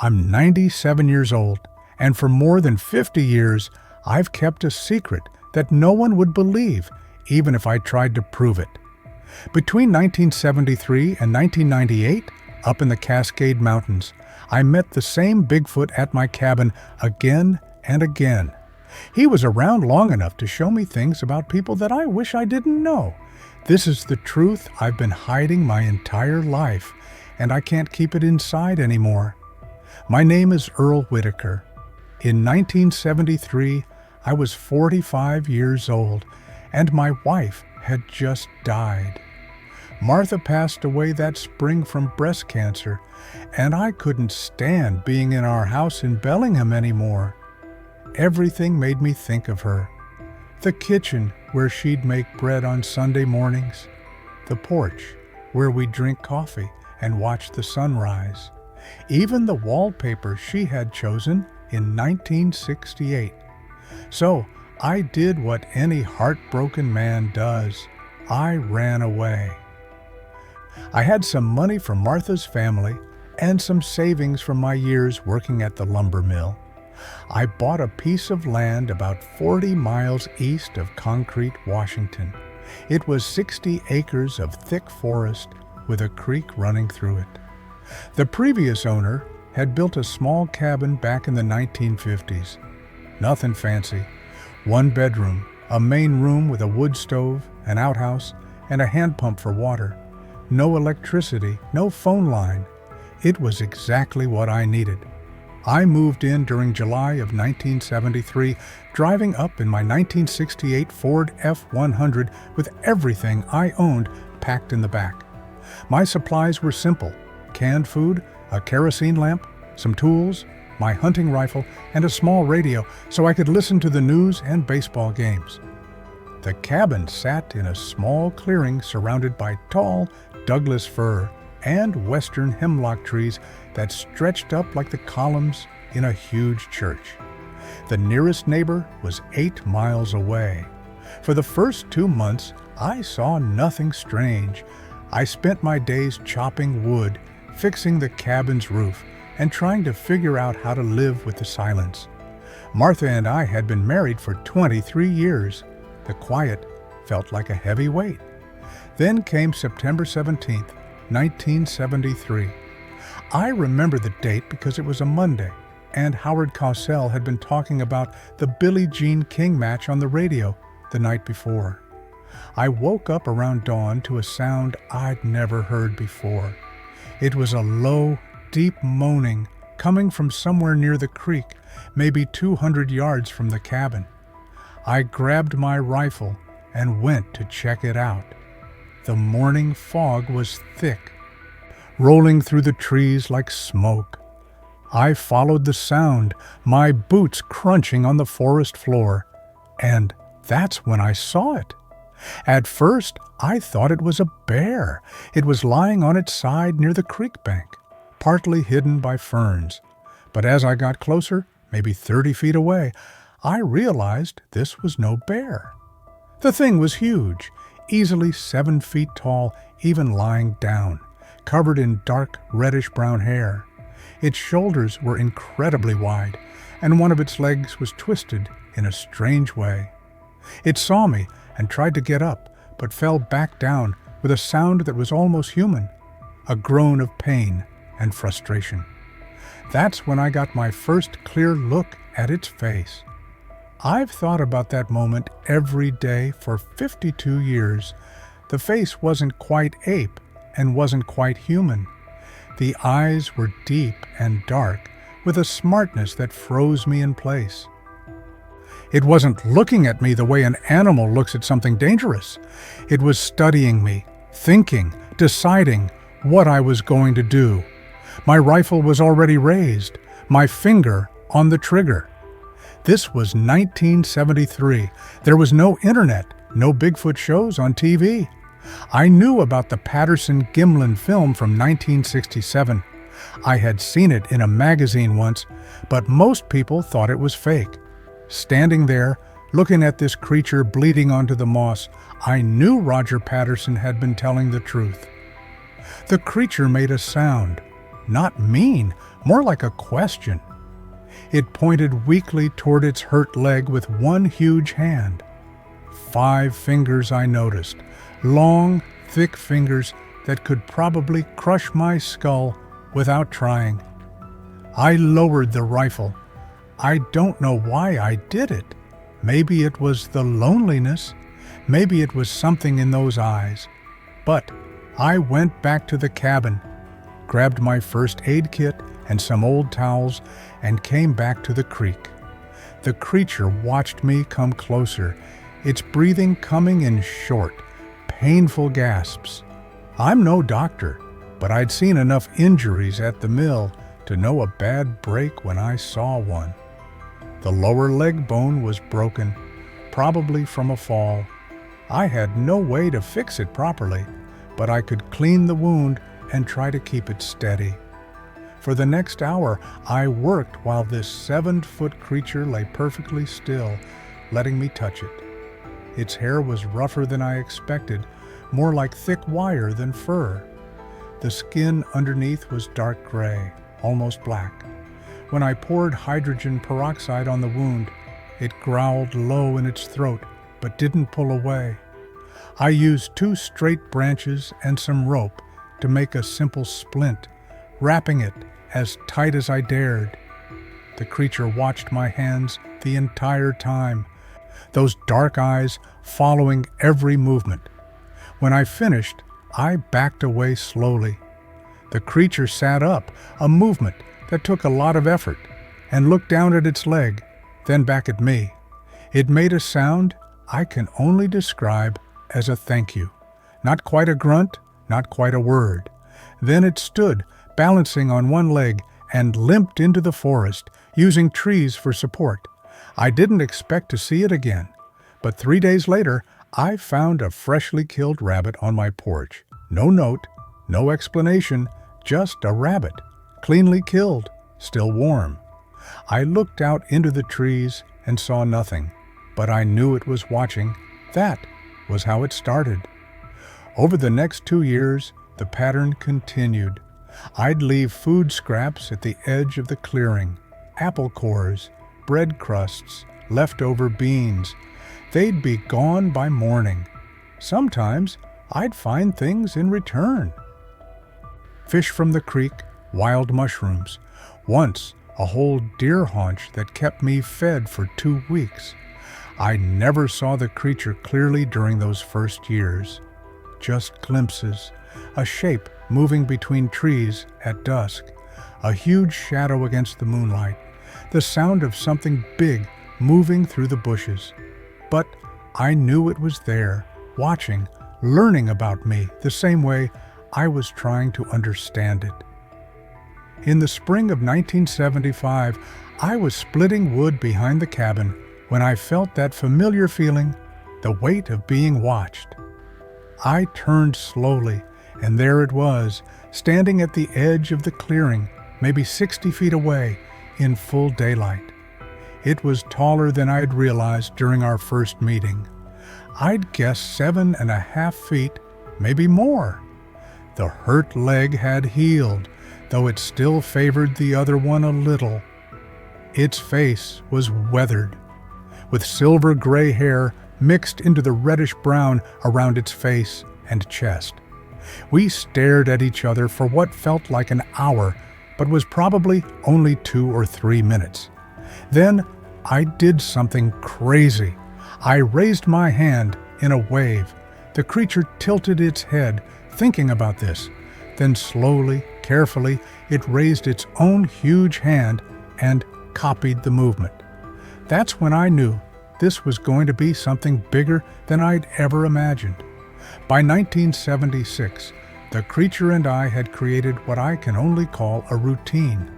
I'm 97 years old, and for more than 50 years, I've kept a secret that no one would believe, even if I tried to prove it. Between 1973 and 1998, up in the Cascade Mountains, I met the same Bigfoot at my cabin again and again. He was around long enough to show me things about people that I wish I didn't know. This is the truth I've been hiding my entire life, and I can't keep it inside anymore. My name is Earl Whitaker. In 1973, I was 45 years old, and my wife had just died. Martha passed away that spring from breast cancer, and I couldn't stand being in our house in Bellingham anymore. Everything made me think of her. The kitchen where she'd make bread on Sunday mornings. The porch where we'd drink coffee and watch the sunrise. Even the wallpaper she had chosen in 1968. So I did what any heartbroken man does. I ran away. I had some money from Martha's family and some savings from my years working at the lumber mill. I bought a piece of land about 40 miles east of Concrete, Washington. It was 60 acres of thick forest with a creek running through it. The previous owner had built a small cabin back in the 1950s. Nothing fancy. One bedroom, a main room with a wood stove, an outhouse, and a hand pump for water. No electricity, no phone line. It was exactly what I needed. I moved in during July of 1973, driving up in my 1968 Ford F-100 with everything I owned packed in the back. My supplies were simple: canned food, a kerosene lamp, some tools, my hunting rifle, and a small radio so I could listen to the news and baseball games. The cabin sat in a small clearing surrounded by tall Douglas fir and western hemlock trees that stretched up like the columns in a huge church. The nearest neighbor was 8 miles away. For the first 2 months, I saw nothing strange. I spent my days chopping wood, fixing the cabin's roof, and trying to figure out how to live with the silence. Martha and I had been married for 23 years. The quiet felt like a heavy weight. Then came September 17th, 1973. I remember the date because it was a Monday, and Howard Cosell had been talking about the Billie Jean King match on the radio the night before. I woke up around dawn to a sound I'd never heard before. It was a low, deep moaning coming from somewhere near the creek, maybe 200 yards from the cabin. I grabbed my rifle and went to check it out. The morning fog was thick, rolling through the trees like smoke. I followed the sound, my boots crunching on the forest floor, and that's when I saw it. At first, I thought it was a bear. It was lying on its side near the creek bank, partly hidden by ferns. But as I got closer, maybe 30 feet away, I realized this was no bear. The thing was huge, easily 7 feet tall, even lying down, covered in dark reddish-brown hair. Its shoulders were incredibly wide, and one of its legs was twisted in a strange way. It saw me and tried to get up, but fell back down with a sound that was almost human, a groan of pain and frustration. That's when I got my first clear look at its face. I've thought about that moment every day for 52 years. The face wasn't quite ape and wasn't quite human. The eyes were deep and dark, with a smartness that froze me in place. It wasn't looking at me the way an animal looks at something dangerous. It was studying me, thinking, deciding what I was going to do. My rifle was already raised, my finger on the trigger. This was 1973. There was no internet, no Bigfoot shows on TV. I knew about the Patterson-Gimlin film from 1967. I had seen it in a magazine once, but most people thought it was fake. Standing there, looking at this creature bleeding onto the moss, I knew Roger Patterson had been telling the truth. The creature made a sound, not mean, more like a question. It pointed weakly toward its hurt leg with one huge hand. 5 fingers I noticed, long, thick fingers that could probably crush my skull without trying. I lowered the rifle. I don't know why I did it. Maybe it was the loneliness. Maybe it was something in those eyes. But I went back to the cabin, grabbed my first aid kit and some old towels, and came back to the creek. The creature watched me come closer, its breathing coming in short, painful gasps. I'm no doctor, but I'd seen enough injuries at the mill to know a bad break when I saw one. The lower leg bone was broken, probably from a fall. I had no way to fix it properly, but I could clean the wound and try to keep it steady. For the next hour, I worked while this 7-foot creature lay perfectly still, letting me touch it. Its hair was rougher than I expected, more like thick wire than fur. The skin underneath was dark gray, almost black. When I poured hydrogen peroxide on the wound, it growled low in its throat, but didn't pull away. I used 2 straight branches and some rope to make a simple splint, wrapping it as tight as I dared. The creature watched my hands the entire time, those dark eyes following every movement. When I finished, I backed away slowly. The creature sat up, a movement that took a lot of effort, and looked down at its leg, then back at me. It made a sound I can only describe as a thank you. Not quite a grunt, not quite a word. Then it stood, balancing on one leg, and limped into the forest, using trees for support. I didn't expect to see it again, but 3 days later, I found a freshly killed rabbit on my porch. No note, no explanation, just a rabbit, cleanly killed, still warm. I looked out into the trees and saw nothing, but I knew it was watching. That was how it started. Over the next 2 years, the pattern continued. I'd leave food scraps at the edge of the clearing, apple cores, bread crusts, leftover beans. They'd be gone by morning. Sometimes I'd find things in return. Fish from the creek, wild mushrooms. Once, a whole deer haunch that kept me fed for 2 weeks. I never saw the creature clearly during those first years. Just glimpses, a shape moving between trees at dusk, a huge shadow against the moonlight, the sound of something big moving through the bushes. But I knew it was there, watching, learning about me the same way I was trying to understand it. In the spring of 1975, I was splitting wood behind the cabin when I felt that familiar feeling, the weight of being watched. I turned slowly, and there it was, standing at the edge of the clearing, maybe 60 feet away, in full daylight. It was taller than I'd realized during our first meeting. I'd guess 7.5 feet, maybe more. The hurt leg had healed, though it still favored the other one a little. Its face was weathered, with silver gray hair mixed into the reddish-brown around its face and chest. We stared at each other for what felt like an hour, but was probably only 2 or 3 minutes. Then I did something crazy. I raised my hand in a wave. The creature tilted its head, thinking about this. Then slowly, carefully, it raised its own huge hand and copied the movement. That's when I knew this was going to be something bigger than I'd ever imagined. By 1976, the creature and I had created what I can only call a routine.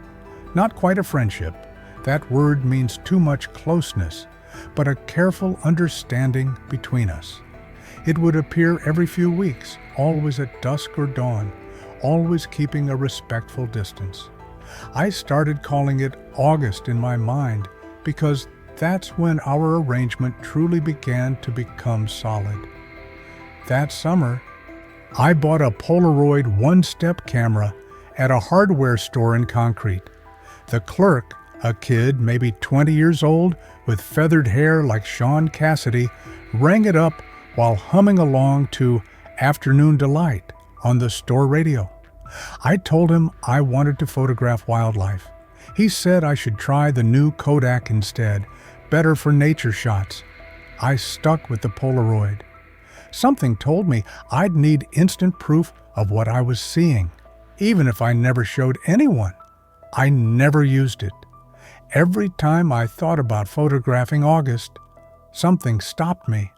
Not quite a friendship. That word means too much closeness, but a careful understanding between us. It would appear every few weeks, always at dusk or dawn, always keeping a respectful distance. I started calling it August in my mind because that's when our arrangement truly began to become solid. That summer, I bought a Polaroid one-step camera at a hardware store in Concrete. The clerk, a kid maybe 20 years old with feathered hair like Sean Cassidy, rang it up while humming along to Afternoon Delight on the store radio. I told him I wanted to photograph wildlife. He said I should try the new Kodak instead, better for nature shots. I stuck with the Polaroid. Something told me I'd need instant proof of what I was seeing, even if I never showed anyone. I never used it. Every time I thought about photographing August, something stopped me.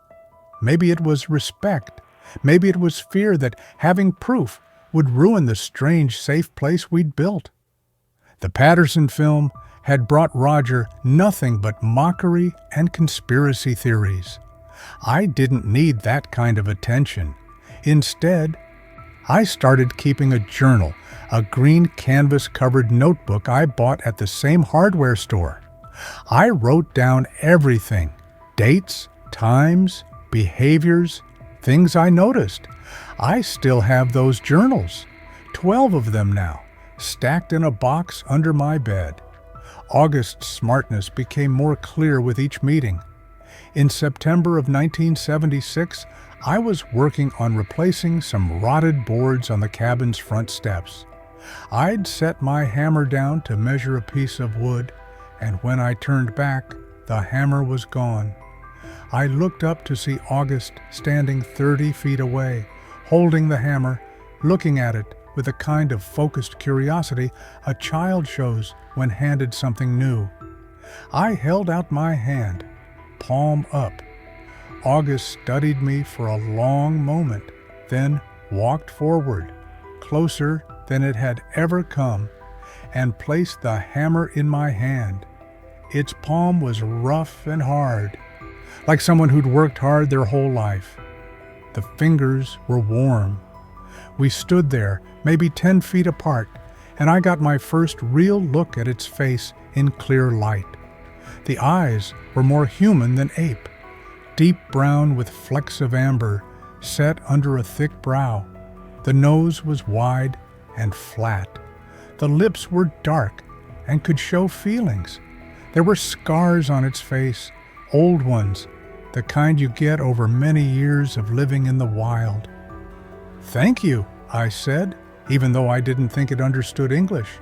Maybe it was respect. Maybe it was fear that having proof would ruin the strange, safe place we'd built. The Patterson film had brought Roger nothing but mockery and conspiracy theories. I didn't need that kind of attention. Instead, I started keeping a journal, a green canvas-covered notebook I bought at the same hardware store. I wrote down everything: dates, times, behaviors, things I noticed. I still have those journals, 12 of them now, stacked in a box under my bed. August's smartness became more clear with each meeting. In September of 1976, I was working on replacing some rotted boards on the cabin's front steps. I'd set my hammer down to measure a piece of wood, and when I turned back, the hammer was gone. I looked up to see August standing 30 feet away, holding the hammer, looking at it with the kind of focused curiosity a child shows when handed something new. I held out my hand, palm up. August studied me for a long moment, then walked forward, closer than it had ever come, and placed the hammer in my hand. Its palm was rough and hard, like someone who'd worked hard their whole life. The fingers were warm. We stood there, maybe 10 feet apart, and I got my first real look at its face in clear light. The eyes were more human than ape, deep brown with flecks of amber set under a thick brow. The nose was wide and flat. The lips were dark and could show feelings. There were scars on its face, old ones, the kind you get over many years of living in the wild. "Thank you," I said, even though I didn't think it understood English.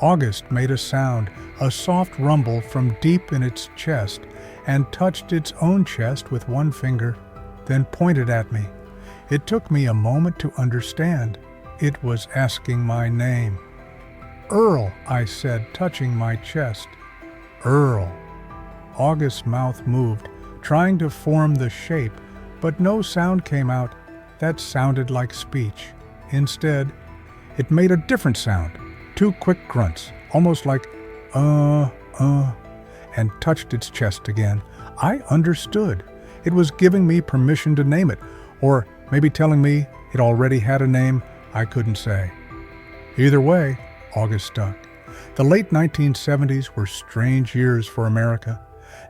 August made a sound, a soft rumble from deep in its chest, and touched its own chest with one finger, then pointed at me. It took me a moment to understand. It was asking my name. "Earl," I said, touching my chest. "Earl." August's mouth moved, trying to form the shape, but no sound came out that sounded like speech. Instead, it made a different sound, 2 quick grunts, almost like, and touched its chest again. I understood. It was giving me permission to name it, or maybe telling me it already had a name I couldn't say. Either way, August stuck. The late 1970s were strange years for America.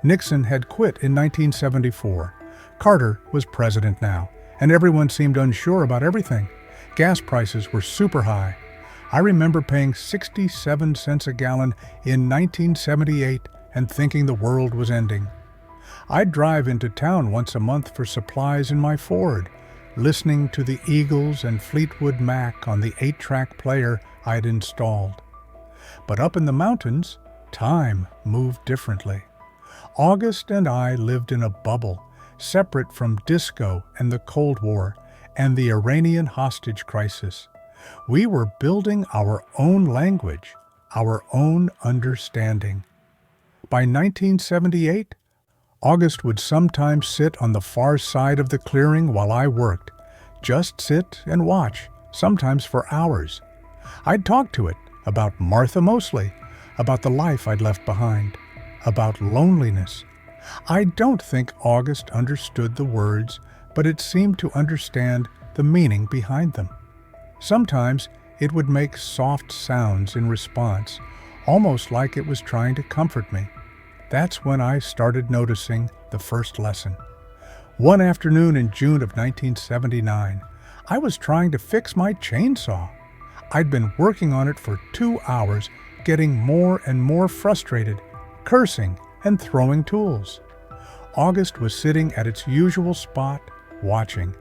Nixon had quit in 1974. Carter was president now, and everyone seemed unsure about everything. Gas prices were super high. I remember paying 67 cents a gallon in 1978 and thinking the world was ending. I'd drive into town once a month for supplies in my Ford, listening to the Eagles and Fleetwood Mac on the 8-track player I'd installed. But up in the mountains, time moved differently. August and I lived in a bubble, separate from disco and the Cold War and the Iranian hostage crisis. We were building our own language, our own understanding. By 1978, August would sometimes sit on the far side of the clearing while I worked. Just sit and watch, sometimes for hours. I'd talk to it about Martha Mosley, about the life I'd left behind, about loneliness. I don't think August understood the words, but it seemed to understand the meaning behind them. Sometimes it would make soft sounds in response, almost like it was trying to comfort me. That's when I started noticing the first lesson. One afternoon in June of 1979, I was trying to fix my chainsaw. I'd been working on it for 2 hours, getting more and more frustrated, cursing and throwing tools. August was sitting at its usual spot, watching.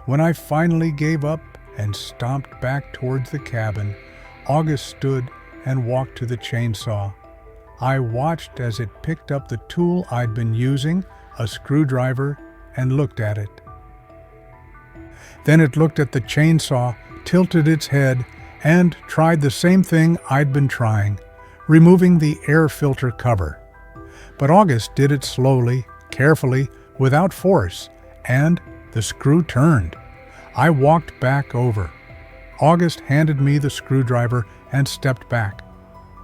When I finally gave up and stomped back towards the cabin, August stood and walked to the chainsaw. I watched as it picked up the tool I'd been using, a screwdriver, and looked at it. Then it looked at the chainsaw, tilted its head, and tried the same thing I'd been trying, removing the air filter cover. But August did it slowly, carefully, without force, and the screw turned. I walked back over. August handed me the screwdriver and stepped back.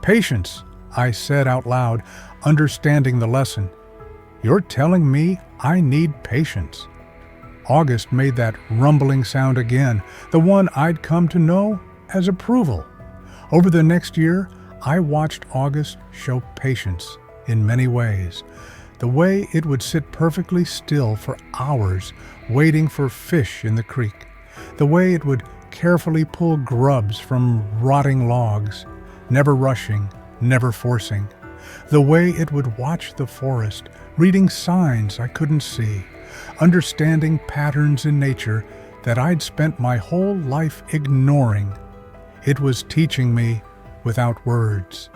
"Patience," I said out loud, understanding the lesson. "You're telling me I need patience." August made that rumbling sound again, the one I'd come to know as approval. Over the next year, I watched August show patience in many ways. The way it would sit perfectly still for hours, waiting for fish in the creek. The way it would carefully pull grubs from rotting logs, never rushing, never forcing. The way it would watch the forest, reading signs I couldn't see, understanding patterns in nature that I'd spent my whole life ignoring. It was teaching me without words.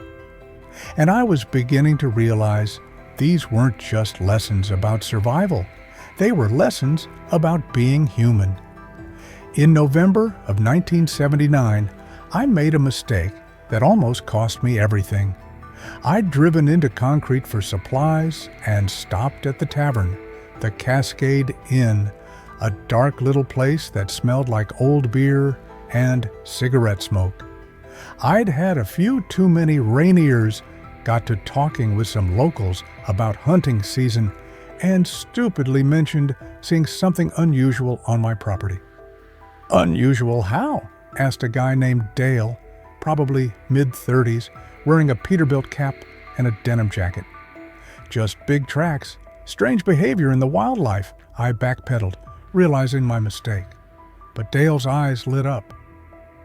And I was beginning to realize these weren't just lessons about survival. They were lessons about being human. In November of 1979, I made a mistake that almost cost me everything. I'd driven into concrete for supplies and stopped at the tavern, the Cascade Inn, a dark little place that smelled like old beer and cigarette smoke. I'd had a few too many Rainiers, got to talking with some locals about hunting season, and stupidly mentioned seeing something unusual on my property. "Unusual how?" asked a guy named Dale, probably mid-30s, wearing a Peterbilt cap and a denim jacket. "Just big tracks. Strange behavior in the wildlife," I backpedaled, realizing my mistake. But Dale's eyes lit up.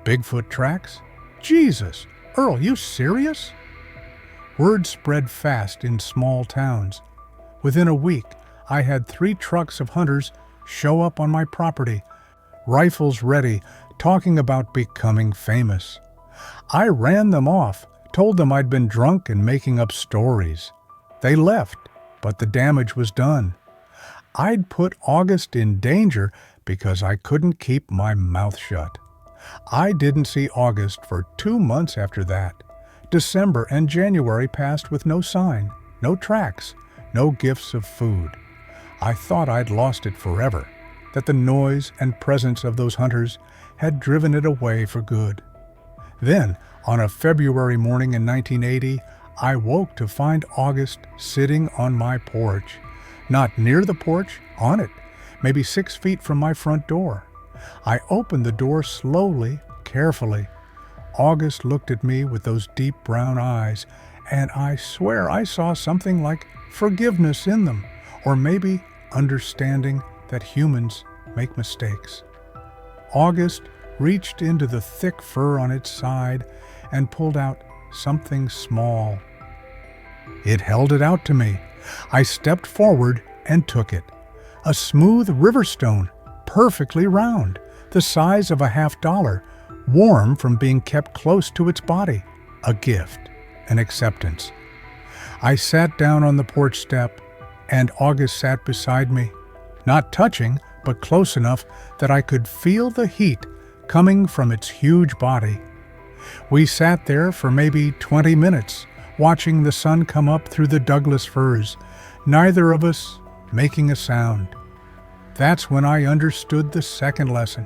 "Bigfoot tracks? Jesus! Earl, you serious?" Word spread fast in small towns. Within a week, I had 3 trucks of hunters show up on my property, rifles ready, talking about becoming famous. I ran them off, told them I'd been drunk and making up stories. They left, but the damage was done. I'd put August in danger because I couldn't keep my mouth shut. I didn't see August for 2 months after that. December and January passed with no sign, no tracks, no gifts of food. I thought I'd lost it forever, that the noise and presence of those hunters had driven it away for good. Then, on a February morning in 1980, I woke to find August sitting on my porch. Not near the porch, on it, maybe 6 feet from my front door. I opened the door slowly, carefully. August looked at me with those deep brown eyes, and I swear I saw something like forgiveness in them, or maybe understanding that humans make mistakes. August reached into the thick fur on its side and pulled out something small. It held it out to me. I stepped forward and took it. A smooth river stone, perfectly round, the size of a $50, warm from being kept close to its body. A gift, an acceptance. I sat down on the porch step, and August sat beside me, not touching, but close enough that I could feel the heat coming from its huge body. We sat there for maybe 20 minutes, watching the sun come up through the Douglas firs, neither of us making a sound. That's when I understood the second lesson.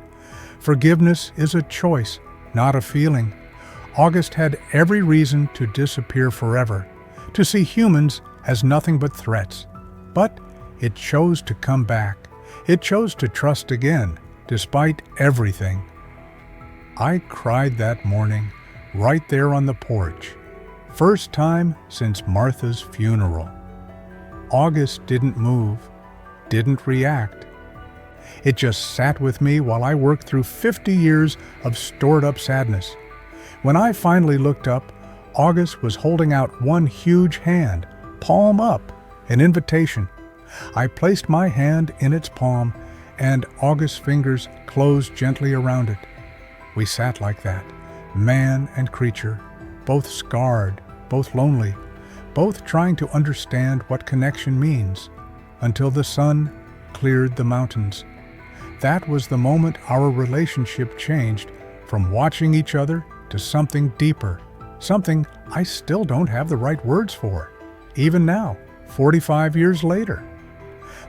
Forgiveness is a choice, not a feeling. August had every reason to disappear forever, to see humans as nothing but threats. But it chose to come back. It chose to trust again, despite everything. I cried that morning, right there on the porch. First time since Martha's funeral. August didn't move, didn't react. It just sat with me while I worked through 50 years of stored-up sadness. When I finally looked up, August was holding out one huge hand, palm up, an invitation. I placed my hand in its palm, and August's fingers closed gently around it. We sat like that, man and creature, both scarred, both lonely, both trying to understand what connection means, until the sun cleared the mountains. That was the moment our relationship changed from watching each other to something deeper, something I still don't have the right words for, even now, 45 years later.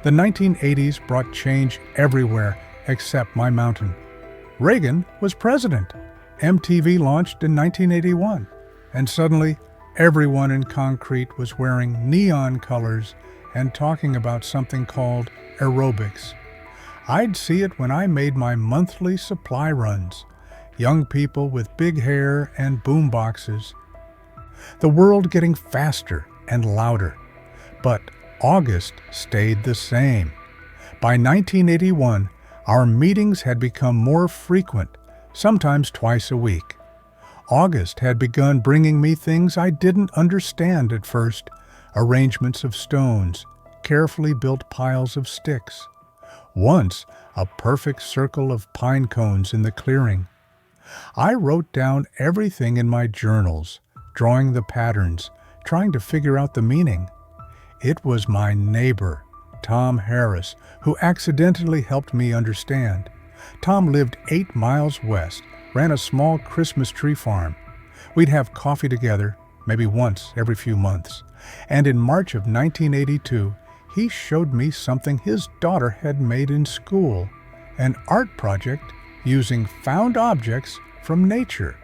The 1980s brought change everywhere except my mountain. Reagan was president. MTV launched in 1981, and suddenly everyone in concrete was wearing neon colors and talking about something called aerobics. I'd see it when I made my monthly supply runs. Young people with big hair and boom boxes. The world getting faster and louder. But August stayed the same. By 1981, our meetings had become more frequent, sometimes twice a week. August had begun bringing me things I didn't understand at first, arrangements of stones, carefully built piles of sticks. Once, a perfect circle of pine cones in the clearing. I wrote down everything in my journals, drawing the patterns, trying to figure out the meaning. It was my neighbor, Tom Harris, who accidentally helped me understand. Tom lived 8 miles west, ran a small Christmas tree farm. We'd have coffee together, maybe once every few months. And in March of 1982, he showed me something his daughter had made in school, an art project using found objects from nature.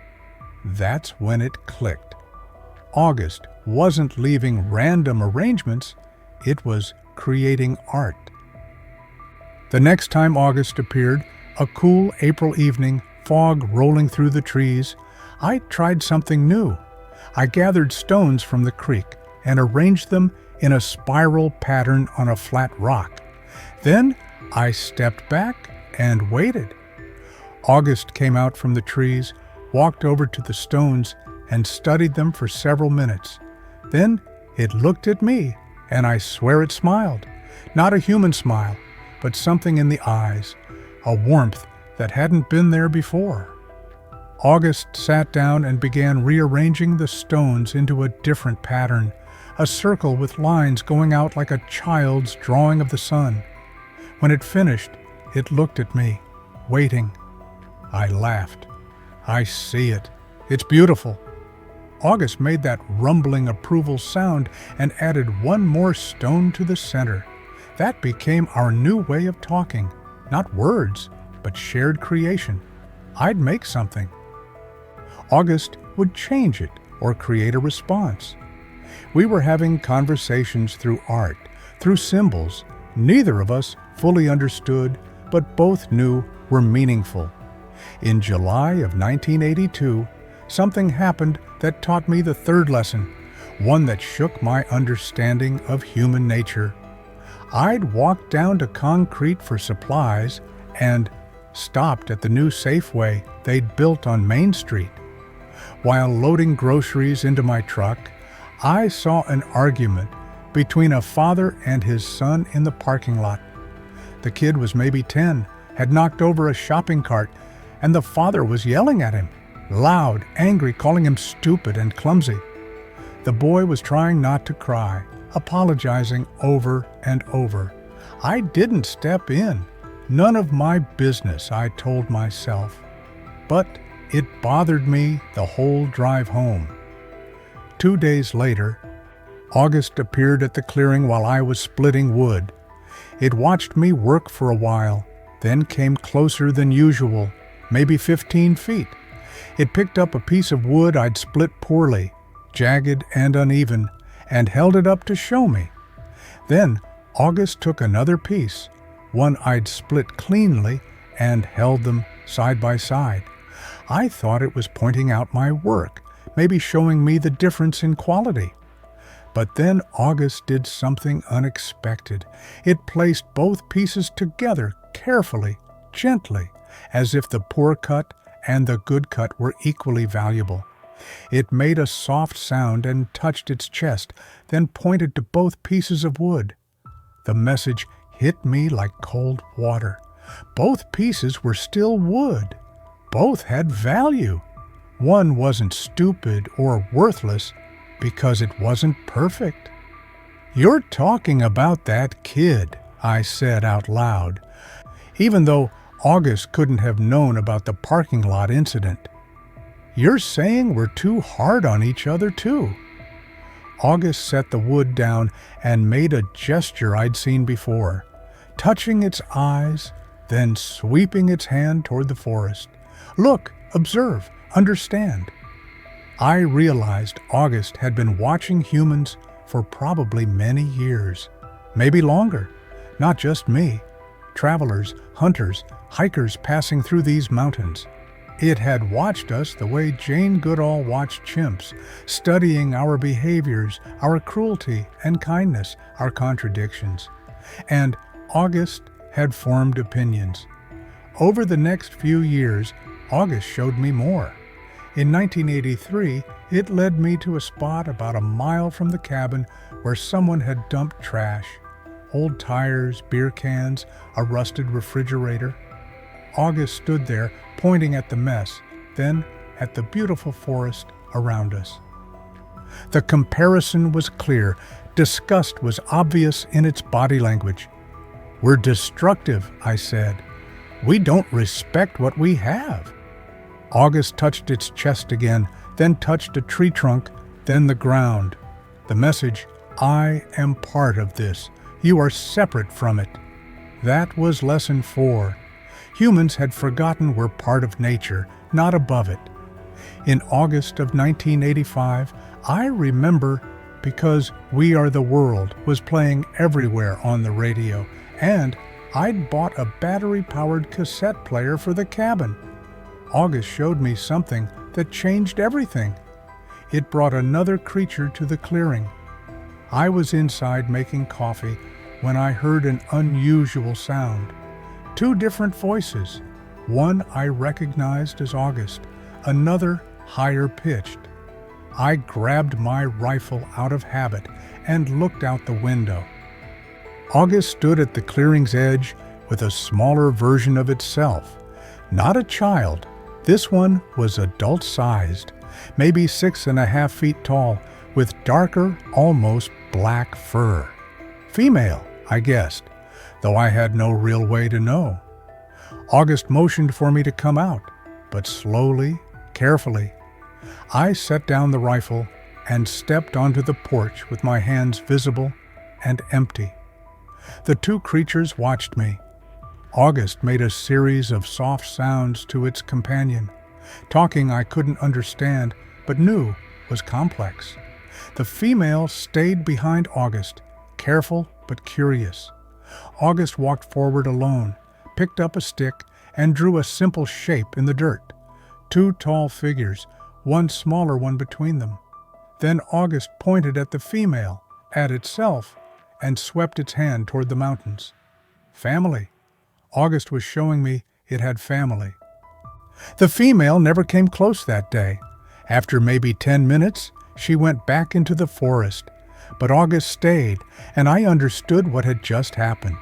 That's when it clicked. August wasn't leaving random arrangements, it was creating art. The next time August appeared, a cool April evening, fog rolling through the trees, I tried something new. I gathered stones from the creek and arranged them in a spiral pattern on a flat rock. Then I stepped back and waited. August came out from the trees, walked over to the stones, and studied them for several minutes. Then it looked at me, and I swear it smiled. Not a human smile, but something in the eyes, a warmth that hadn't been there before. August sat down and began rearranging the stones into a different pattern, a circle with lines going out like a child's drawing of the sun. When it finished, it looked at me, waiting. I laughed. I see it. It's beautiful. August made that rumbling approval sound and added one more stone to the center. That became our new way of talking. Not words, but shared creation. I'd make something. August would change it or create a response. We were having conversations through art, through symbols neither of us fully understood, but both knew were meaningful. In July of 1982, something happened that taught me the third lesson, one that shook my understanding of human nature. I'd walked down to concrete for supplies and stopped at the new Safeway they'd built on Main Street. While loading groceries into my truck, I saw an argument between a father and his son in the parking lot. The kid was maybe 10, had knocked over a shopping cart, and the father was yelling at him, loud, angry, calling him stupid and clumsy. The boy was trying not to cry, apologizing over and over. I didn't step in. None of my business, I told myself. But it bothered me the whole drive home. 2 days later, August appeared at the clearing while I was splitting wood. It watched me work for a while, then came closer than usual, maybe 15 feet. It picked up a piece of wood I'd split poorly, jagged and uneven, and held it up to show me. Then August took another piece, one I'd split cleanly, and held them side by side. I thought it was pointing out my work, maybe showing me the difference in quality. But then August did something unexpected. It placed both pieces together carefully, gently, as if the poor cut and the good cut were equally valuable. It made a soft sound and touched its chest, then pointed to both pieces of wood. The message hit me like cold water. Both pieces were still wood. Both had value. One wasn't stupid or worthless because it wasn't perfect. "You're talking about that kid," I said out loud, even though August couldn't have known about the parking lot incident. "You're saying we're too hard on each other, too." August set the wood down and made a gesture I'd seen before, touching its eyes, then sweeping its hand toward the forest. "Look, observe, understand." I realized August had been watching humans for probably many years, maybe longer, not just me, travelers, hunters, hikers passing through these mountains. It had watched us the way Jane Goodall watched chimps, studying our behaviors, our cruelty and kindness, our contradictions. And August had formed opinions. Over the next few years, August showed me more. In 1983, it led me to a spot about a mile from the cabin where someone had dumped trash, old tires, beer cans, a rusted refrigerator. August stood there, pointing at the mess, then at the beautiful forest around us. The comparison was clear. Disgust was obvious in its body language. "We're destructive," I said. "We don't respect what we have." August touched its chest again, then touched a tree trunk, then the ground. The message, "I am part of this. You are separate from it." That was lesson 4. Humans had forgotten we're part of nature, not above it. In August of 1985, I remember because "We Are the World" was playing everywhere on the radio, and I'd bought a battery-powered cassette player for the cabin. August showed me something that changed everything. It brought another creature to the clearing. I was inside making coffee when I heard an unusual sound. 2 different voices. One I recognized as August, another higher pitched. I grabbed my rifle out of habit and looked out the window. August stood at the clearing's edge with a smaller version of itself. Not a child. This one was adult-sized, maybe 6.5 feet tall, with darker, almost black fur. Female, I guessed, though I had no real way to know. August motioned for me to come out, but slowly, carefully. I set down the rifle and stepped onto the porch with my hands visible and empty. The 2 creatures watched me. August made a series of soft sounds to its companion, talking I couldn't understand but knew was complex. The female stayed behind August, careful but curious. August walked forward alone, picked up a stick, and drew a simple shape in the dirt. 2 tall figures, one smaller one between them. Then August pointed at the female, at itself, and swept its hand toward the mountains. Family. August was showing me it had family. The female never came close that day. After maybe 10 minutes, she went back into the forest. But August stayed, and I understood what had just happened.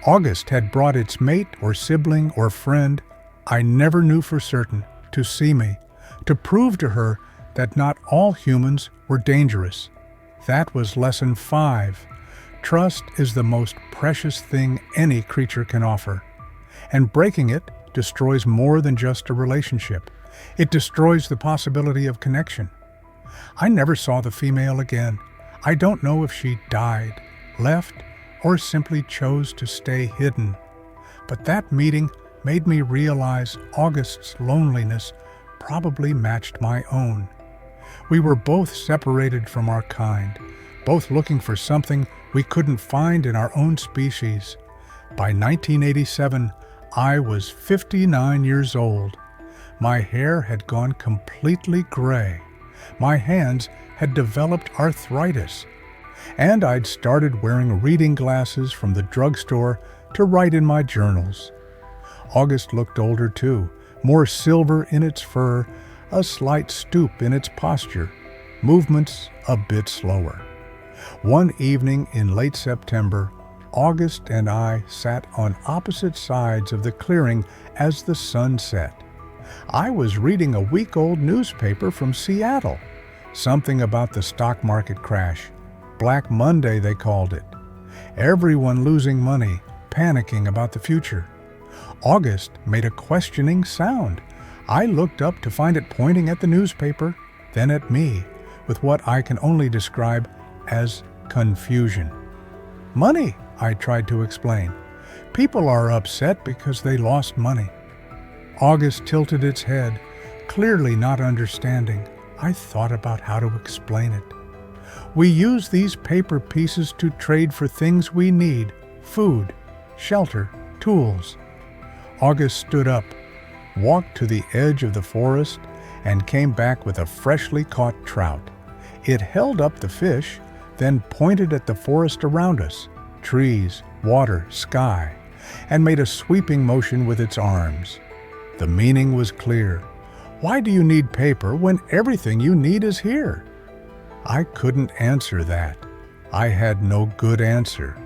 August had brought its mate or sibling or friend, I never knew for certain, to see me, to prove to her that not all humans were dangerous. That was lesson 5. Trust is the most precious thing any creature can offer. And breaking it destroys more than just a relationship. It destroys the possibility of connection. I never saw the female again. I don't know if she died, left, or simply chose to stay hidden. But that meeting made me realize August's loneliness probably matched my own. We were both separated from our kind, both looking for something we couldn't find in our own species. By 1987, I was 59 years old. My hair had gone completely gray. My hands had developed arthritis. And I'd started wearing reading glasses from the drugstore to write in my journals. August looked older too, more silver in its fur, a slight stoop in its posture, movements a bit slower. One evening in late September, August and I sat on opposite sides of the clearing as the sun set. I was reading a week-old newspaper from Seattle, something about the stock market crash. Black Monday, they called it. Everyone losing money, panicking about the future. August made a questioning sound. I looked up to find it pointing at the newspaper, then at me, with what I can only describe as confusion. Money, I tried to explain. People are upset because they lost money. August tilted its head, clearly not understanding. I thought about how to explain it. We use these paper pieces to trade for things we need: food, shelter, tools. August stood up, walked to the edge of the forest, and came back with a freshly caught trout. It held up the fish, then pointed at the forest around us, trees, water, sky, and made a sweeping motion with its arms. The meaning was clear. Why do you need paper when everything you need is here? I couldn't answer that. I had no good answer.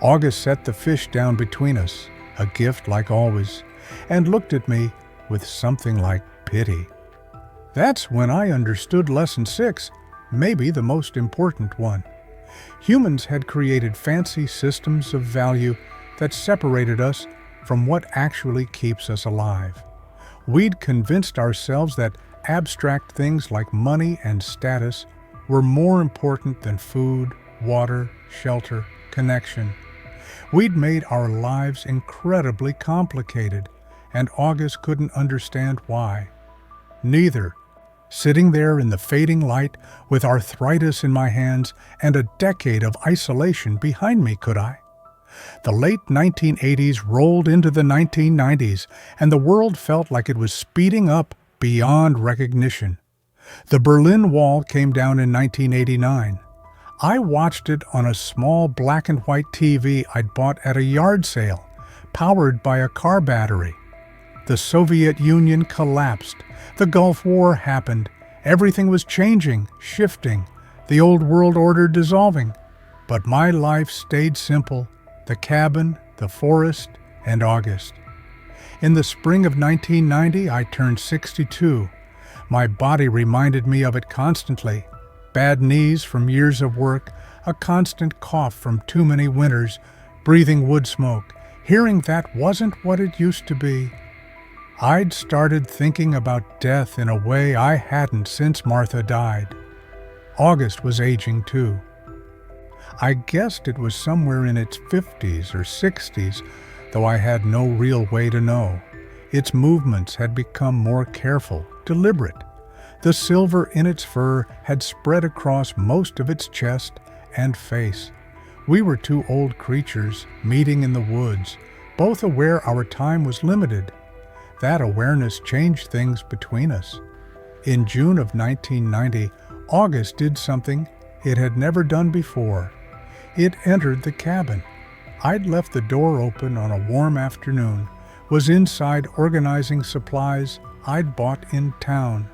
August set the fish down between us, a gift like always, and looked at me with something like pity. That's when I understood Lesson 6, maybe the most important one. Humans had created fancy systems of value that separated us from what actually keeps us alive. We'd convinced ourselves that abstract things like money and status were more important than food, water, shelter, connection. We'd made our lives incredibly complicated, and August couldn't understand why. Neither. Sitting there in the fading light with arthritis in my hands and a decade of isolation behind me, could I? The late 1980s rolled into the 1990s, and the world felt like it was speeding up beyond recognition. The Berlin Wall came down in 1989. I watched it on a small black and white TV I'd bought at a yard sale, powered by a car battery. The Soviet Union collapsed. The Gulf War happened. Everything was changing, shifting, the old world order dissolving. But my life stayed simple: the cabin, the forest, and August. In the spring of 1990, I turned 62. My body reminded me of it constantly. Bad knees from years of work, a constant cough from too many winters, breathing wood smoke, hearing that wasn't what it used to be. I'd started thinking about death in a way I hadn't since Martha died. August was aging too. I guessed it was somewhere in its 50s or 60s, though I had no real way to know. Its movements had become more careful, deliberate. The silver in its fur had spread across most of its chest and face. We were two old creatures meeting in the woods, both aware our time was limited. That awareness changed things between us. In June of 1990, August did something it had never done before. It entered the cabin. I'd left the door open on a warm afternoon, was inside organizing supplies I'd bought in town.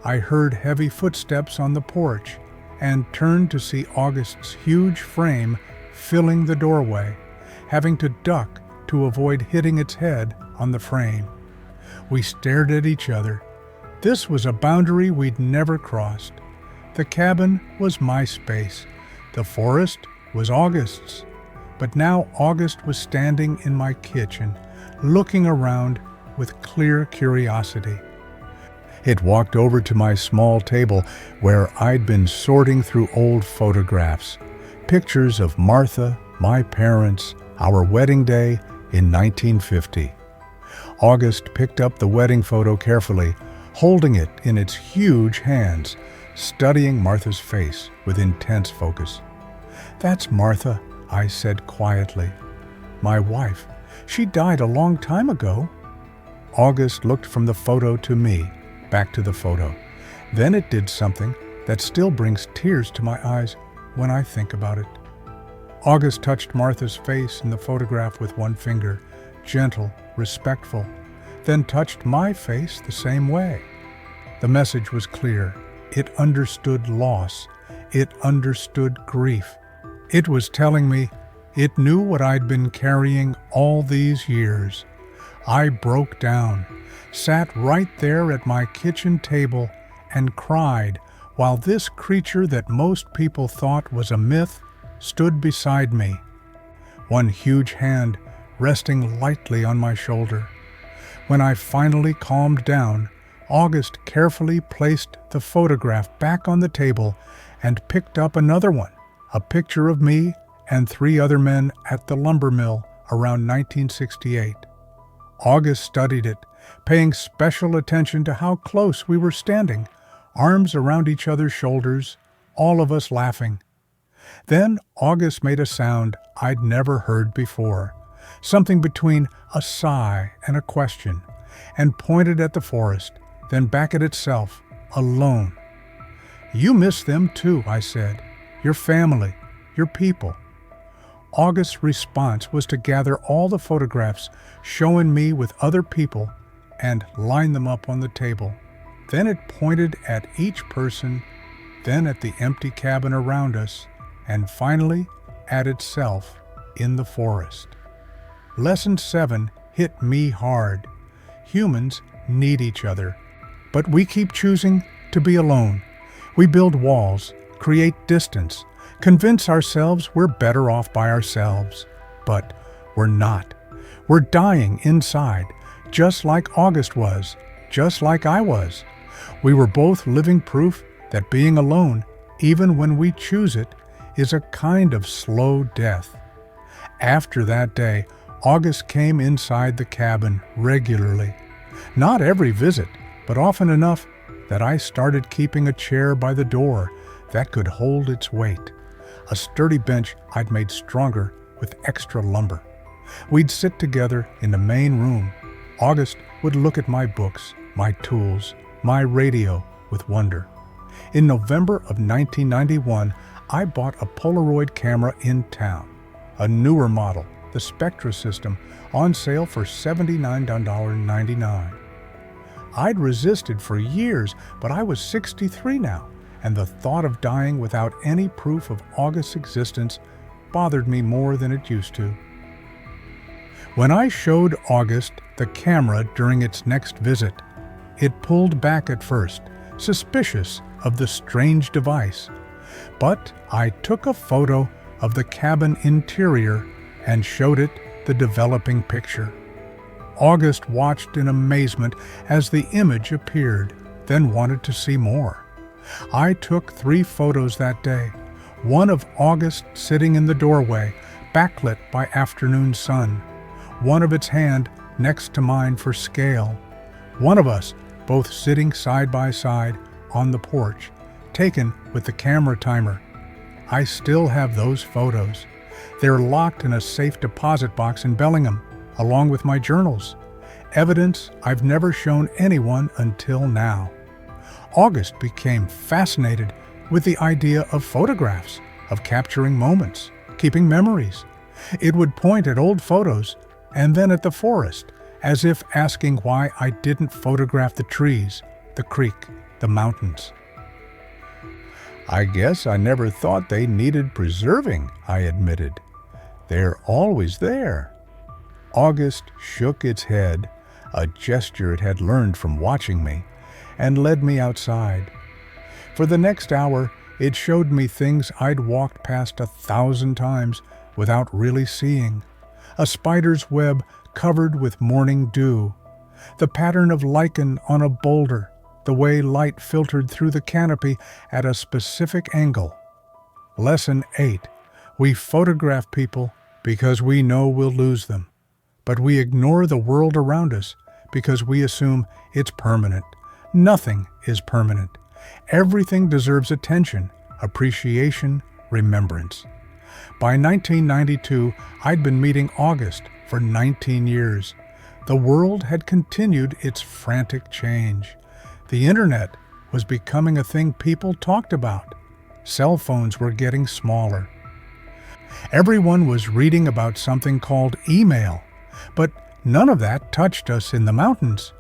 I heard heavy footsteps on the porch and turned to see August's huge frame filling the doorway, having to duck to avoid hitting its head on the frame. We stared at each other. This was a boundary we'd never crossed. The cabin was my space. The forest was August's. But now August was standing in my kitchen, looking around with clear curiosity. It walked over to my small table where I'd been sorting through old photographs, pictures of Martha, my parents, our wedding day in 1950. August picked up the wedding photo carefully, holding it in its huge hands, studying Martha's face with intense focus. "That's Martha," I said quietly. "My wife. She died a long time ago." August looked from the photo to me, back to the photo. Then it did something that still brings tears to my eyes when I think about it. August touched Martha's face in the photograph with one finger, gentle, respectful, then touched my face the same way. The message was clear. It understood loss. It understood grief. It was telling me it knew what I'd been carrying all these years. I broke down, sat right there at my kitchen table, and cried while this creature that most people thought was a myth stood beside me, one huge hand resting lightly on my shoulder. When I finally calmed down, August carefully placed the photograph back on the table and picked up another one, a picture of me and 3 other men at the lumber mill around 1968. August studied it, paying special attention to how close we were standing, arms around each other's shoulders, all of us laughing. Then August made a sound I'd never heard before, something between a sigh and a question, and pointed at the forest, then back at itself, alone. "You miss them too," I said. "Your family, your people." August's response was to gather all the photographs showing me with other people and line them up on the table. Then it pointed at each person, then at the empty cabin around us, and finally at itself in the forest. Lesson 7 hit me hard. Humans need each other, but we keep choosing to be alone. We build walls, create distance, convince ourselves we're better off by ourselves. But we're not. We're dying inside, just like August was, just like I was. We were both living proof that being alone, even when we choose it, is a kind of slow death. After that day, August came inside the cabin regularly. Not every visit, but often enough that I started keeping a chair by the door that could hold its weight, a sturdy bench I'd made stronger with extra lumber. We'd sit together in the main room. August would look at my books, my tools, my radio with wonder. In November of 1991, I bought a Polaroid camera in town, a newer model, the Spectra system, on sale for $79.99. I'd resisted for years, but I was 63 now, and the thought of dying without any proof of August's existence bothered me more than it used to. When I showed August the camera during its next visit, it pulled back at first, suspicious of the strange device. But I took a photo of the cabin interior and showed it the developing picture. August watched in amazement as the image appeared, then wanted to see more. I took 3 photos that day, one of August sitting in the doorway, backlit by afternoon sun, one of its hand next to mine for scale, one of us both sitting side by side on the porch, taken with the camera timer. I still have those photos. They're locked in a safe deposit box in Bellingham, along with my journals, evidence I've never shown anyone until now. August became fascinated with the idea of photographs, of capturing moments, keeping memories. It would point at old photos and then at the forest, as if asking why I didn't photograph the trees, the creek, the mountains. "I guess I never thought they needed preserving," I admitted. "They're always there." August shook its head, a gesture it had learned from watching me, and led me outside. For the next hour, it showed me things I'd walked past 1,000 times without really seeing. A spider's web covered with morning dew, the pattern of lichen on a boulder, the way light filtered through the canopy at a specific angle. Lesson 8. We photograph people because we know we'll lose them, but we ignore the world around us because we assume it's permanent. Nothing is permanent. Everything deserves attention, appreciation, remembrance. By 1992, I'd been meeting August for 19 years. The world had continued its frantic change. The internet was becoming a thing people talked about. Cell phones were getting smaller. Everyone was reading about something called email, but none of that touched us in the mountains.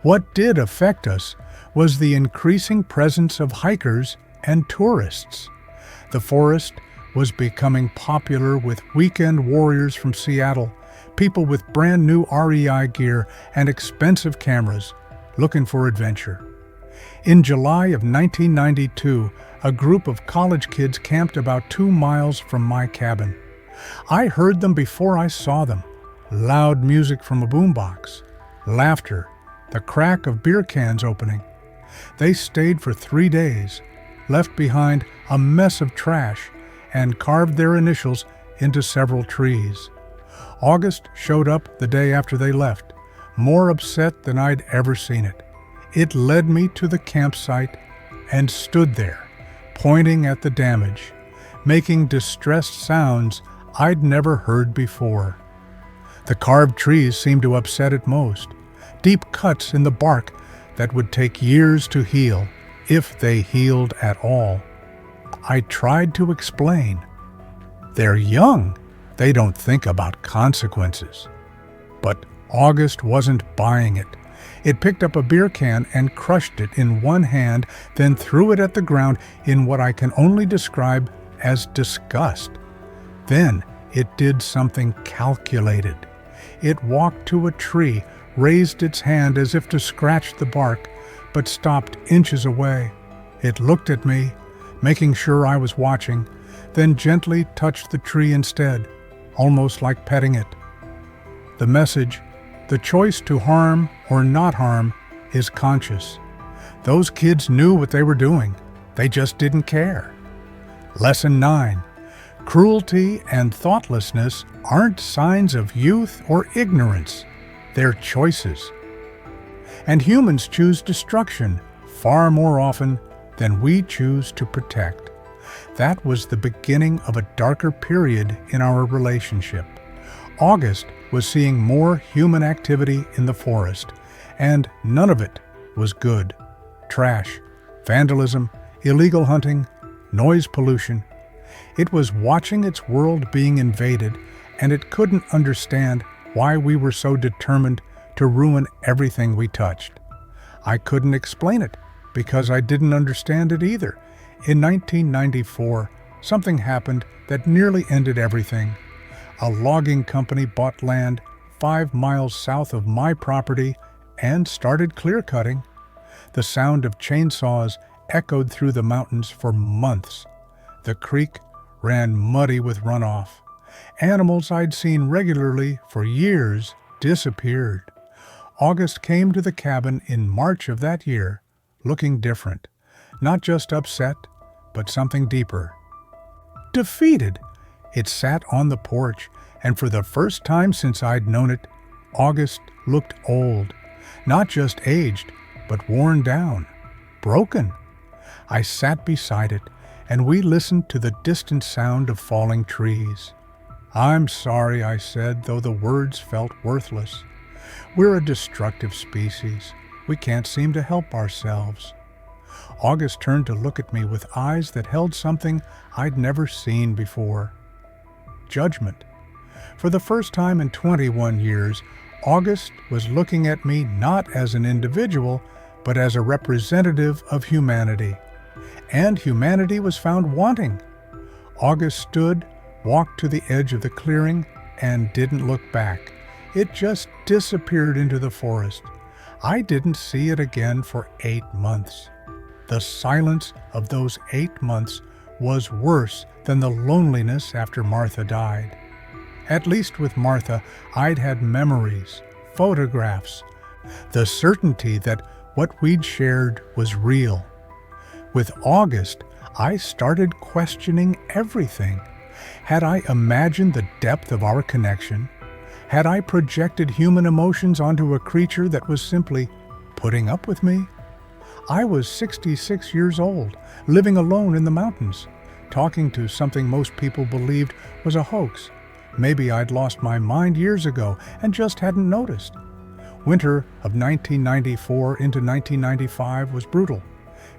What did affect us was the increasing presence of hikers and tourists. The forest was becoming popular with weekend warriors from Seattle, people with brand new REI gear and expensive cameras looking for adventure. In July of 1992, a group of college kids camped about 2 miles from my cabin. I heard them before I saw them. Loud music from a boombox, laughter, the crack of beer cans opening. They stayed for 3 days, left behind a mess of trash, and carved their initials into several trees. August showed up the day after they left, more upset than I'd ever seen it. It led me to the campsite and stood there, pointing at the damage, making distressed sounds I'd never heard before. The carved trees seemed to upset it most, deep cuts in the bark that would take years to heal, if they healed at all. I tried to explain. They're young. They don't think about consequences. But August wasn't buying it. It picked up a beer can and crushed it in one hand, then threw it at the ground in what I can only describe as disgust. Then it did something calculated. It walked to a tree, raised its hand as if to scratch the bark, but stopped inches away. It looked at me, making sure I was watching, then gently touched the tree instead, almost like petting it. The message, the choice to harm or not harm, is conscious. Those kids knew what they were doing. They just didn't care. Lesson 9. Cruelty and thoughtlessness aren't signs of youth or ignorance. They're choices. And humans choose destruction far more often than we choose to protect. That was the beginning of a darker period in our relationship. August was seeing more human activity in the forest, and none of it was good. Trash, vandalism, illegal hunting, noise pollution. It was watching its world being invaded, and it couldn't understand why we were so determined to ruin everything we touched. I couldn't explain it, because I didn't understand it either. In 1994, something happened that nearly ended everything. A logging company bought land 5 miles south of my property and started clear-cutting. The sound of chainsaws echoed through the mountains for months. The creek ran muddy with runoff. Animals I'd seen regularly for years disappeared. August came to the cabin in March of that year, looking different. Not just upset, but something deeper. Defeated. It sat on the porch, and for the first time since I'd known it, August looked old. Not just aged, but worn down, broken. I sat beside it, and we listened to the distant sound of falling trees. "I'm sorry," I said, though the words felt worthless. "We're a destructive species. We can't seem to help ourselves." August turned to look at me with eyes that held something I'd never seen before. Judgment. For the first time in 21 years, August was looking at me not as an individual, but as a representative of humanity. And humanity was found wanting. August stood, walked to the edge of the clearing, and didn't look back. It just disappeared into the forest. I didn't see it again for 8 months. The silence of those 8 months was worse than the loneliness after Martha died. At least with Martha, I'd had memories, photographs, the certainty that what we'd shared was real. With August, I started questioning everything. Had I imagined the depth of our connection? Had I projected human emotions onto a creature that was simply putting up with me? I was 66 years old, living alone in the mountains, talking to something most people believed was a hoax. Maybe I'd lost my mind years ago and just hadn't noticed. Winter of 1994 into 1995 was brutal.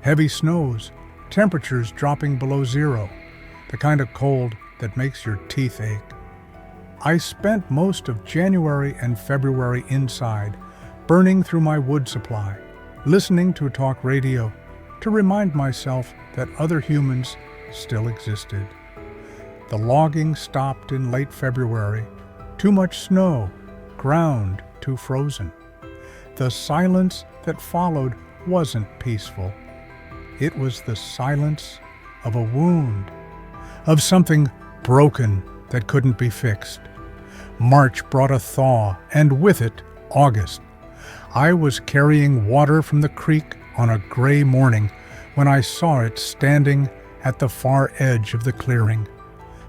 Heavy snows, temperatures dropping below zero, the kind of cold that makes your teeth ache. I spent most of January and February inside, burning through my wood supply, listening to talk radio to remind myself that other humans still existed. The logging stopped in late February. Too much snow, ground too frozen. The silence that followed wasn't peaceful. It was the silence of a wound, of something broken that couldn't be fixed. March brought a thaw, and with it, August. I was carrying water from the creek on a gray morning when I saw it standing at the far edge of the clearing.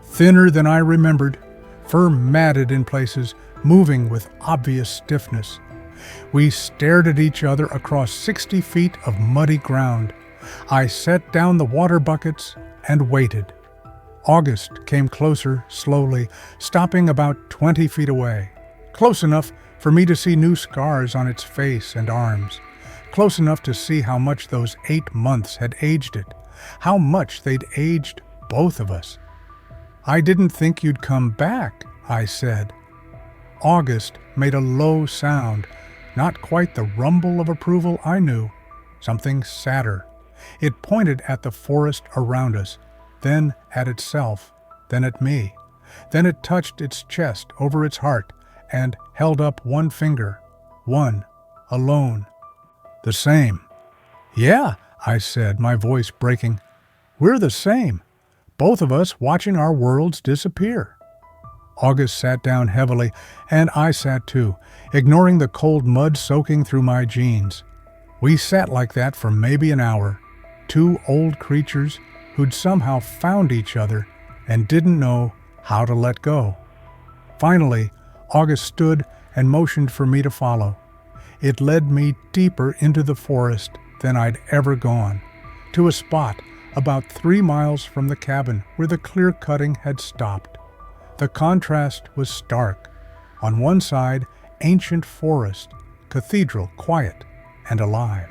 Thinner than I remembered, fur matted in places, moving with obvious stiffness. We stared at each other across 60 feet of muddy ground. I set down the water buckets and waited. August came closer slowly, stopping about 20 feet away. Close enough for me to see new scars on its face and arms. Close enough to see how much those 8 months had aged it. How much they'd aged both of us. "I didn't think you'd come back," I said. August made a low sound, not quite the rumble of approval I knew. Something sadder. It pointed at the forest around us, then at itself, then at me. Then it touched its chest over its heart and held up one finger. One, alone. "The same." "Yeah," I said, my voice breaking. "We're the same. Both of us watching our worlds disappear." August sat down heavily, and I sat too, ignoring the cold mud soaking through my jeans. We sat like that for maybe an hour, two old creatures who'd somehow found each other and didn't know how to let go. Finally, August stood and motioned for me to follow. It led me deeper into the forest than I'd ever gone, to a spot about 3 miles from the cabin where the clear cutting had stopped. The contrast was stark. On one side, ancient forest, cathedral quiet and alive.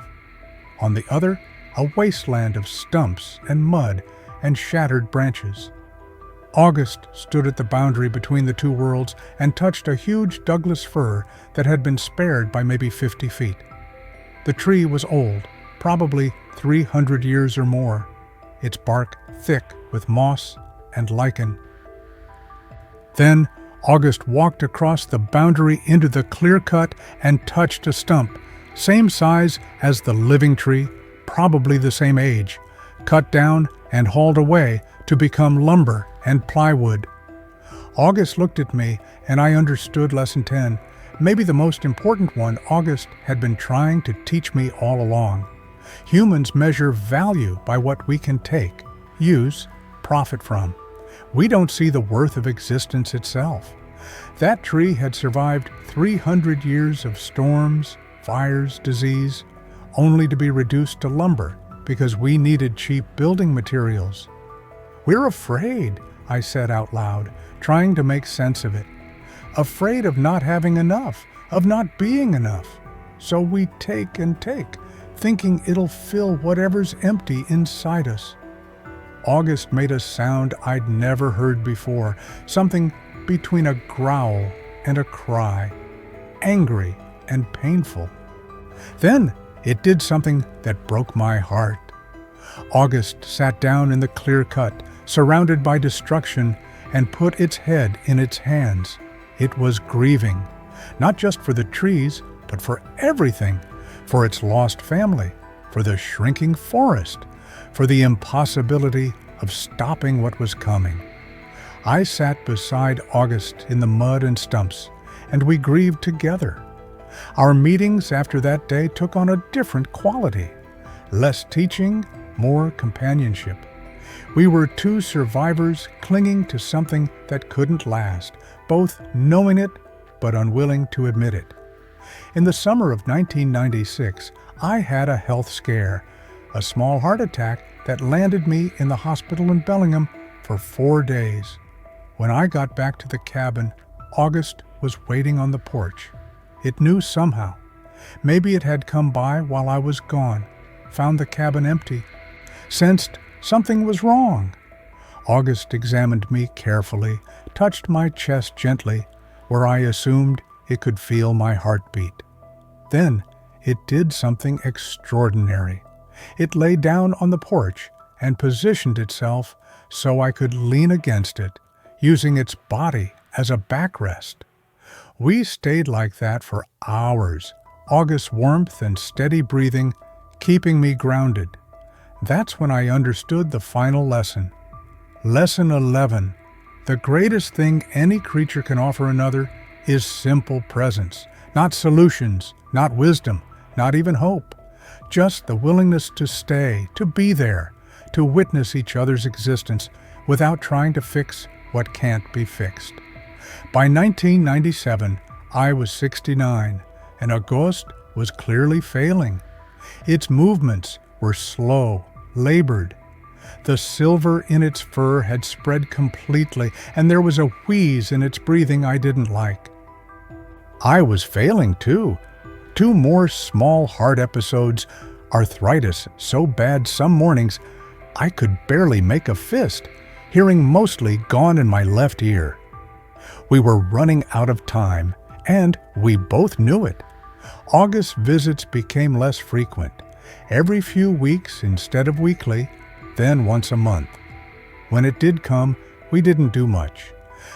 On the other, a wasteland of stumps and mud and shattered branches. August stood at the boundary between the two worlds and touched a huge Douglas fir that had been spared by maybe 50 feet. The tree was old, probably 300 years or more, its bark thick with moss and lichen. Then August walked across the boundary into the clear cut and touched a stump, same size as the living tree, probably the same age, cut down and hauled away to become lumber and plywood. August looked at me, and I understood lesson 10, maybe the most important one August had been trying to teach me all along. Humans measure value by what we can take, use, profit from. We don't see the worth of existence itself. That tree had survived 300 years of storms, fires, disease, only to be reduced to lumber because we needed cheap building materials. "We're afraid," I said out loud, trying to make sense of it. "Afraid of not having enough, of not being enough. So we take and take, thinking it'll fill whatever's empty inside us." August made a sound I'd never heard before, something between a growl and a cry, angry and painful. Then it did something that broke my heart. August sat down in the clear cut, surrounded by destruction, and put its head in its hands. It was grieving, not just for the trees, but for everything, for its lost family, for the shrinking forest, for the impossibility of stopping what was coming. I sat beside August in the mud and stumps, and we grieved together. Our meetings after that day took on a different quality. Less teaching, more companionship. We were two survivors clinging to something that couldn't last, both knowing it but unwilling to admit it. In the summer of 1996, I had a health scare, a small heart attack that landed me in the hospital in Bellingham for 4 days. When I got back to the cabin, August was waiting on the porch. It knew somehow. Maybe it had come by while I was gone, found the cabin empty, sensed something was wrong. August examined me carefully, touched my chest gently, where I assumed it could feel my heartbeat. Then it did something extraordinary. It lay down on the porch and positioned itself so I could lean against it, using its body as a backrest. We stayed like that for hours, August's warmth and steady breathing keeping me grounded. That's when I understood the final lesson. Lesson 11. The greatest thing any creature can offer another is simple presence, not solutions, not wisdom, not even hope. Just the willingness to stay, to be there, to witness each other's existence without trying to fix what can't be fixed. By 1997, I was 69, and August was clearly failing. Its movements were slow, labored. The silver in its fur had spread completely, and there was a wheeze in its breathing I didn't like. I was failing too. 2 more small heart episodes, arthritis so bad some mornings I could barely make a fist, hearing mostly gone in my left ear. We were running out of time, and we both knew it. August's visits became less frequent, every few weeks instead of weekly, then once a month. When it did come, we didn't do much.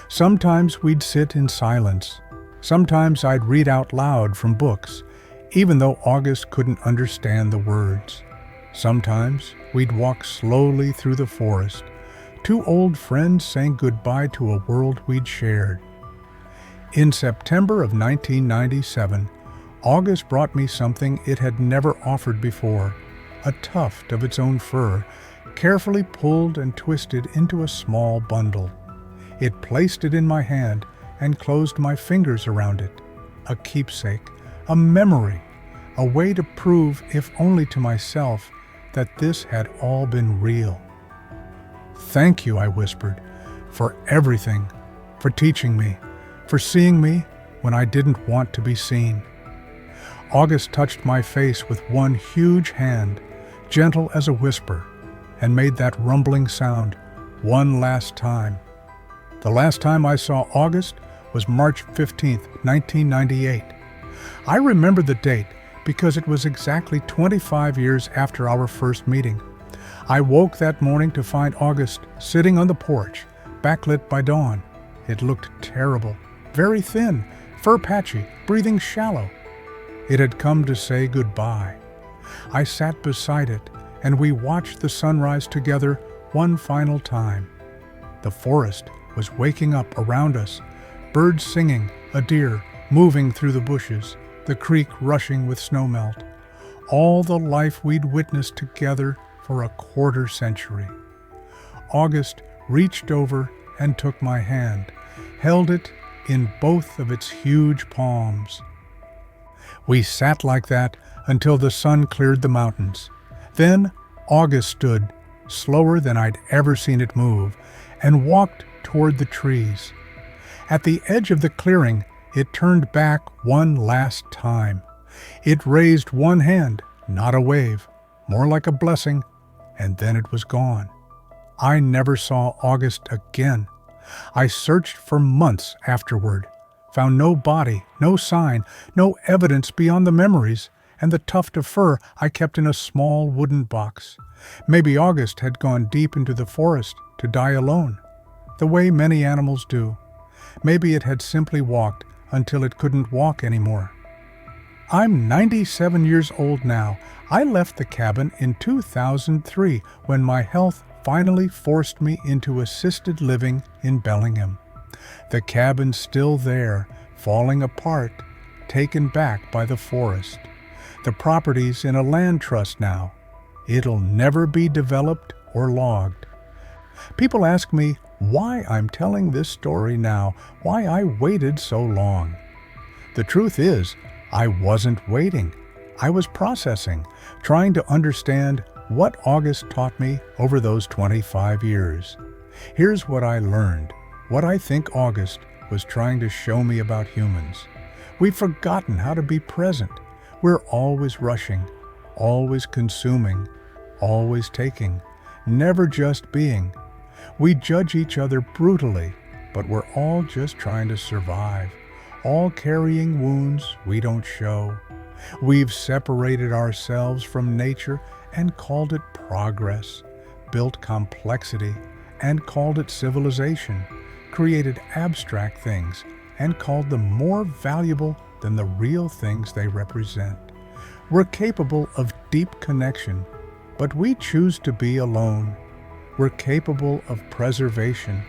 Sometimes we'd sit in silence. Sometimes I'd read out loud from books, even though August couldn't understand the words. Sometimes we'd walk slowly through the forest, 2 old friends saying goodbye to a world we'd shared. In September of 1997, August brought me something it had never offered before, a tuft of its own fur, carefully pulled and twisted into a small bundle. It placed it in my hand and closed my fingers around it, a keepsake, a memory, a way to prove, if only to myself, that this had all been real. "Thank you," I whispered, "for everything, for teaching me, for seeing me when I didn't want to be seen." August touched my face with one huge hand, gentle as a whisper, and made that rumbling sound one last time. The last time I saw August was March 15th, 1998. I remember the date because it was exactly 25 years after our first meeting. I woke that morning to find August sitting on the porch, backlit by dawn. It looked terrible, very thin, fur patchy, breathing shallow. It had come to say goodbye. I sat beside it, and we watched the sunrise together one final time. The forest was waking up around us, birds singing, a deer moving through the bushes, the creek rushing with snowmelt. All the life we'd witnessed together for a quarter century. August reached over and took my hand, held it in both of its huge palms. We sat like that until the sun cleared the mountains. Then August stood, slower than I'd ever seen it move, and walked toward the trees. At the edge of the clearing, it turned back one last time. It raised one hand, not a wave, more like a blessing, and then it was gone. I never saw August again. I searched for months afterward, found no body, no sign, no evidence beyond the memories and the tuft of fur I kept in a small wooden box. Maybe August had gone deep into the forest to die alone, the way many animals do. Maybe it had simply walked until it couldn't walk anymore. I'm 97 years old now. I left the cabin in 2003 when my health finally forced me into assisted living in Bellingham. The cabin's still there, falling apart, taken back by the forest. The property's in a land trust now. It'll never be developed or logged. People ask me why I'm telling this story now, why I waited so long. The truth is, I wasn't waiting. I was processing, trying to understand what August taught me over those 25 years. Here's what I learned, what I think August was trying to show me about humans. We've forgotten how to be present. We're always rushing, always consuming, always taking, never just being. We judge each other brutally, but we're all just trying to survive, all carrying wounds we don't show. We've separated ourselves from nature and called it progress, built complexity and called it civilization, created abstract things and called them more valuable than the real things they represent. We're capable of deep connection, but we choose to be alone. We're capable of preservation,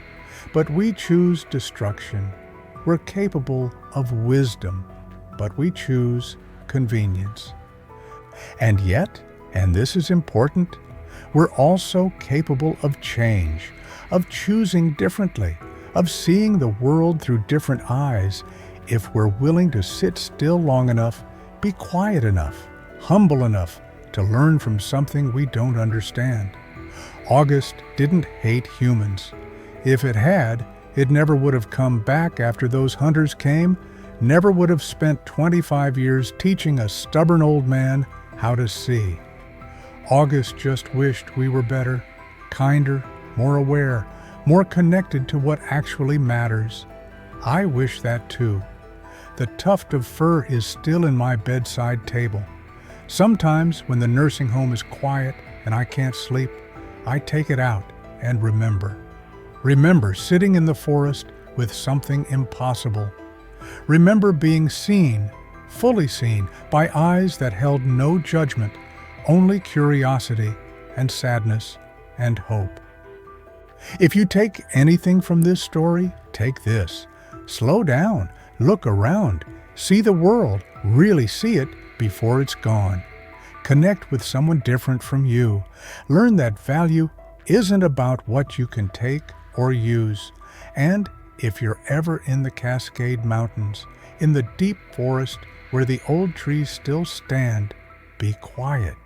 but we choose destruction. We're capable of wisdom, but we choose convenience. And yet, and this is important, we're also capable of change, of choosing differently, of seeing the world through different eyes, if we're willing to sit still long enough, be quiet enough, humble enough to learn from something we don't understand. August didn't hate humans. If it had, it never would have come back after those hunters came, never would have spent 25 years teaching a stubborn old man how to see. August just wished we were better, kinder, more aware, more connected to what actually matters. I wish that too. The tuft of fur is still in my bedside table. Sometimes when the nursing home is quiet and I can't sleep, I take it out and remember. Remember sitting in the forest with something impossible. Remember being seen, fully seen, by eyes that held no judgment, only curiosity and sadness and hope. If you take anything from this story, take this. Slow down, look around, see the world, really see it before it's gone. Connect with someone different from you. Learn that value isn't about what you can take or use. And if you're ever in the Cascade Mountains, in the deep forest where the old trees still stand, be quiet,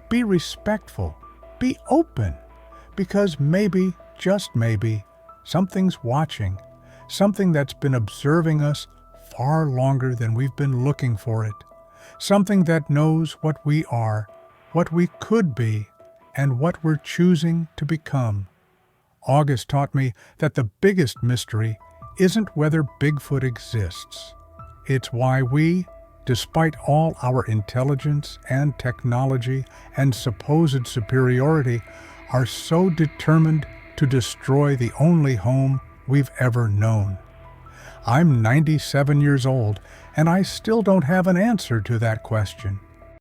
be respectful, be open, because maybe, just maybe, something's watching, something that's been observing us far longer than we've been looking for it, something that knows what we are, what we could be, and what we're choosing to become. August taught me that the biggest mystery isn't whether Bigfoot exists. It's why we, despite all our intelligence and technology and supposed superiority, are so determined to destroy the only home we've ever known. I'm 97 years old, and I still don't have an answer to that question.